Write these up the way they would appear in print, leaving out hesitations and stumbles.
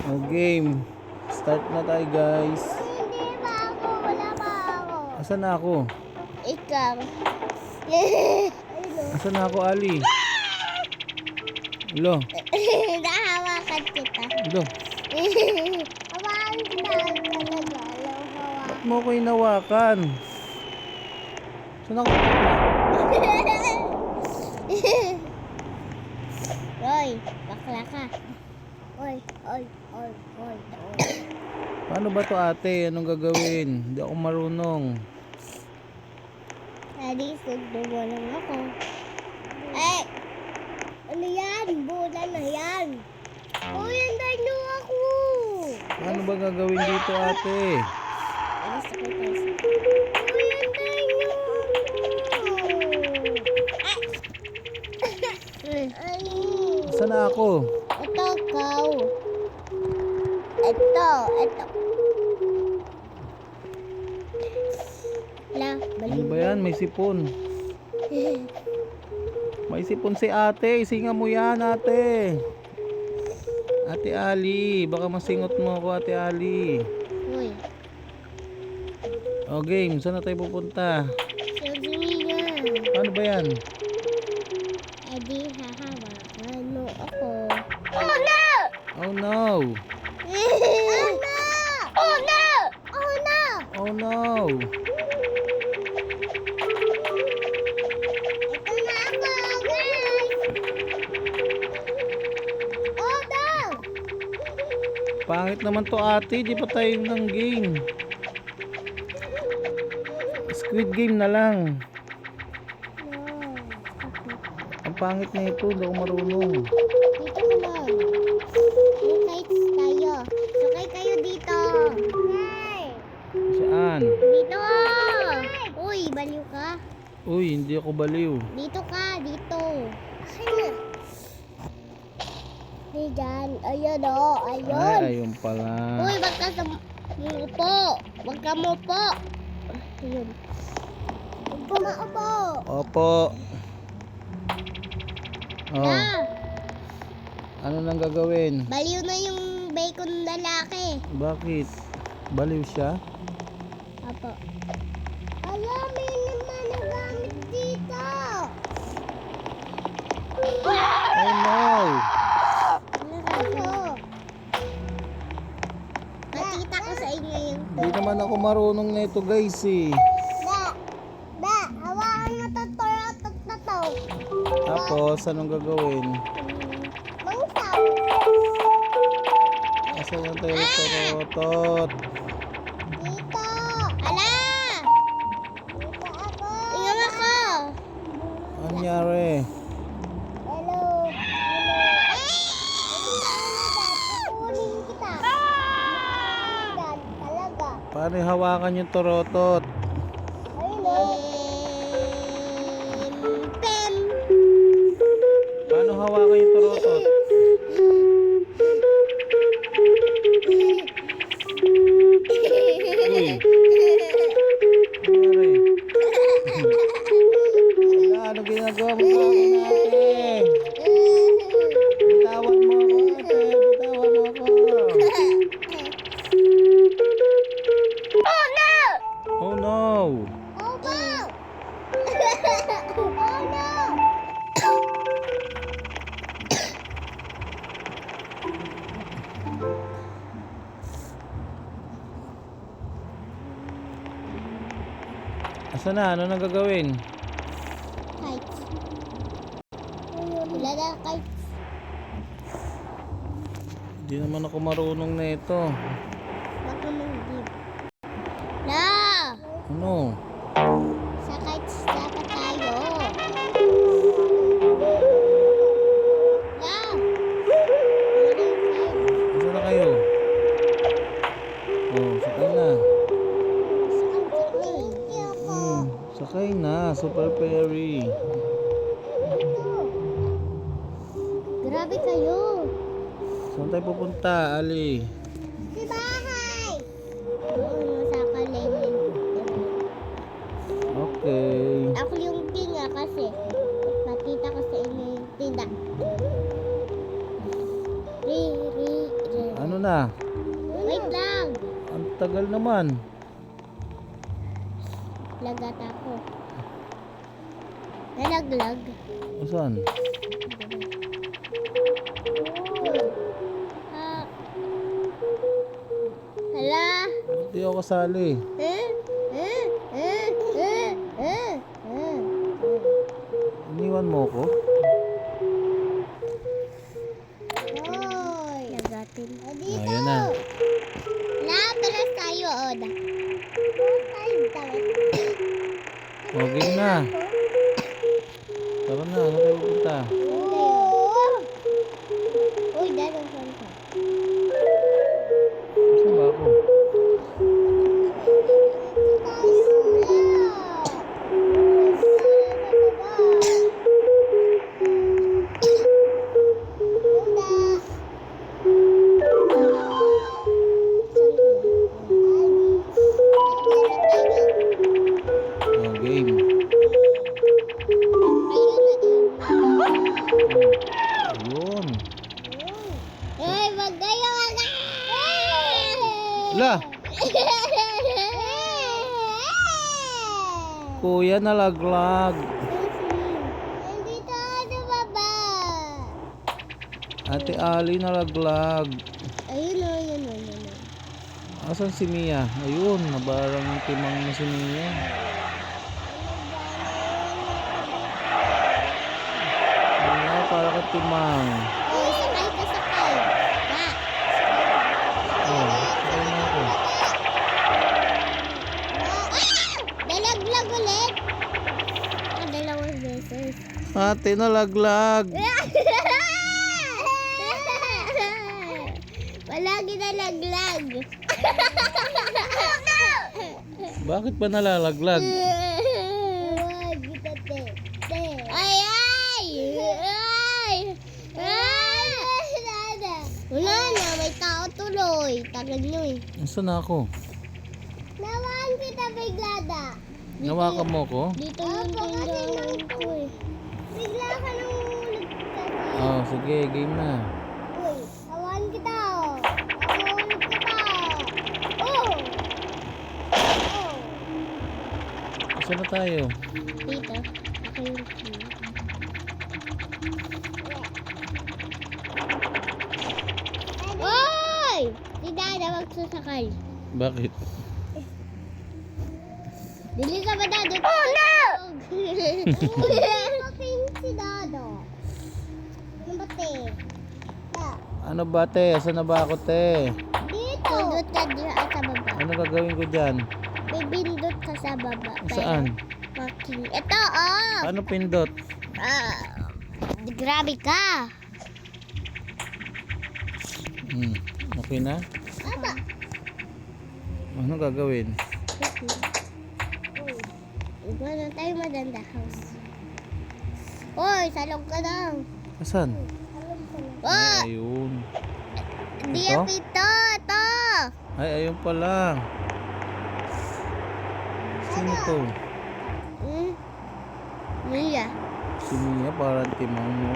O game. Start na tayo guys. Hindi pa ako. Wala pa ako. Asan na ako? Ikaw. Asan na ako, Ali? Lo. Nahawakan kita. Lo. Hawakan kita talaga. Ba't mo ko inawakan? Saan ako? Roy, bakla ka. Oy, oy, oy, oy, oy. Paano ba to ate? Anong gagawin? Hindi ako marunong. Daddy, sugdo mo lang ako. Eh! Ano yan? Bola na yan. Uy, andan nyo ako. Paano ba gagawin dito ate? Alas ako tayo. Uy, andan nyo ako. Ay! Saan na ako? Ito, ikaw. Ito. La, Ano baliw. ba yan? May sipon. May sipon si ate. Isinga mo yan ate. Ate Ali. Baka masingot mo ako ate Ali. Uy, O game. Saan na tayo pupunta? sabihin nga. Paano ba yan? Eh di hahawakan mo ako. Oh no! Oh no. Oh no! Oh no! Oh no! Oh no. Ito na ako, guys! Oh no! Pangit naman to ate. Di pa tayo ng game. Squid game na lang. No. Ang pangit na ito. Hindi ako marunong. Dito ka lang. Yung kites tayo. Sakay kayo dito. Hey! Saan? Dito! Uy, baliw ka. Uy, hindi ako baliw. Dito ka, dito. Akin na. Hey, dyan. Ayun o, ayun. Ay, ayun pala. Uy, wag ka sa mupo. Wag ka mupo. Ayun. Wag ka maupo. Opo. Oh, Ah, ano nang gagawin? baliw na yung bacon lalaki. Bakit? Baliw siya? Apo. Alam, may naman ang gamit dito. Oh no! Ako. Nakita ko sa inyo yung Hindi naman ako marunong na ito guys eh. Ba, hawakan mo to na to. Tapos, anong gagawin? Mangsaw. Asan yung tayo torotot? Dito. Ala! Dito ako. Tingnan ako. Ano nangyari? Hello. Kukunin kita. Yan, talaga. Paano hawakan yung torotot? Ayun o. Pem. Paano hawakan yung torotot? Uy, nangyari? Wala, ano ginagawa mo sa akin ate? Bitawan mo ako ate, bitawan mo ako. Oh no! Oh no! Oh no! Oh no! Asan na? Ano nang gagawin? Kites. Wala na kites. Hindi naman ako marunong na ito. Baka mag-give. La! Ano? Sa kites dapat tayo. La! Asan na kayo? Oh, sakay na. Sakay na, Super Perry. Grabe kayo. Saan tayo pupunta, Ali? Si bahay! Oo, sa kalengin. Okay. Ako yung king kasi. Patita ko sa inyo yung tinda. na? Wait lang. Ang tagal naman. Lagat ako. Nalaglag. Saan? Ah. Hala. Hindi ako kasali. Iniwan mo ko? Hoy. Lagatin. Dito. Ayan na. Napalas tayo, Oda. Okay na. Tara na, saan tayo pupunta? Uy, dadong santa. Saan ba ako? Oh, game. Ayun. Ay, wag kayo aga! Ala, kuya nalaglag. Nandito ano baba? Ate Ali nalaglag. Ayun o, yun o, yun o. Asan si Mia? Ayun, nabarang timang na si Mia. Wala, para ka timang. Oh, sakay ka, sakay. Ha? Oh, sakay na ako. Dalaglag ulit. Dalawang beses. Ate nalaglag. Palagi nalaglag. Bakit ba nalalaglag? Ay, ay! Ay! Ay! Wala na, may tao tuloy. Tagal nyo eh. Nasaan na ako? Nawaan kita biglada. Nawakan mo ko? Dito yung tindahan ko eh. Bigla ka nang ulit ka. Oh, sige, game na. Uy, nawaan kita oh. Nawaan kita. Oh! Oh! Saan na tayo? Dito. Ako yung king. Hoy! Si Dada magsasakay. Bakit? Dili ka ba Dada? Oh no! Pating si Dada. Ano ba te? Ano ba, te? Asan na ba ako, te? Dito. Pindot ka dyan sa baba. Ano gagawin ko dyan? Bibindot ka sa baba. Saan? Parking. Ito oh! Ano pindot? Grabe ka. Okay na? Aba. Ano gagawin? Iba na tayo maganda house. Hoy, salong ka na. Asan? Oh, Ay, ayun. di Ito? yan ito. Ito. Ay, ayun pala. Sino to? Mia. Si Mia, parang timang mo.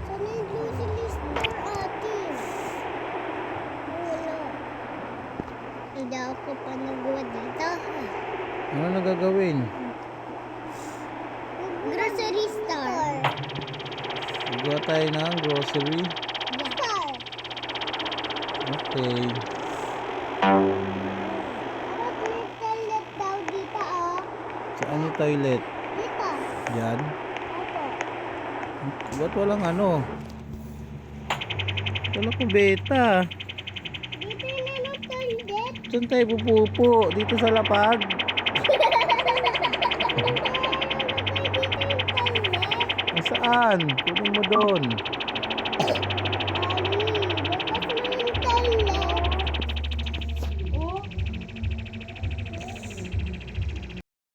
Sana yung grocery store atin. Wala. Hindi ako pa nagawa dito. Ano na gagawin? Grocery store. Magawa tayo ng grocery. Store. Okay. May toilet daw dito oh. Saan yung toilet? Dito. Diyan? Opo. Ba't walang ano? Wala ko beta. Dito yung ano toilet. Saan tayo pupupo? Dito sa lapag? Saan? Kunin mo doon.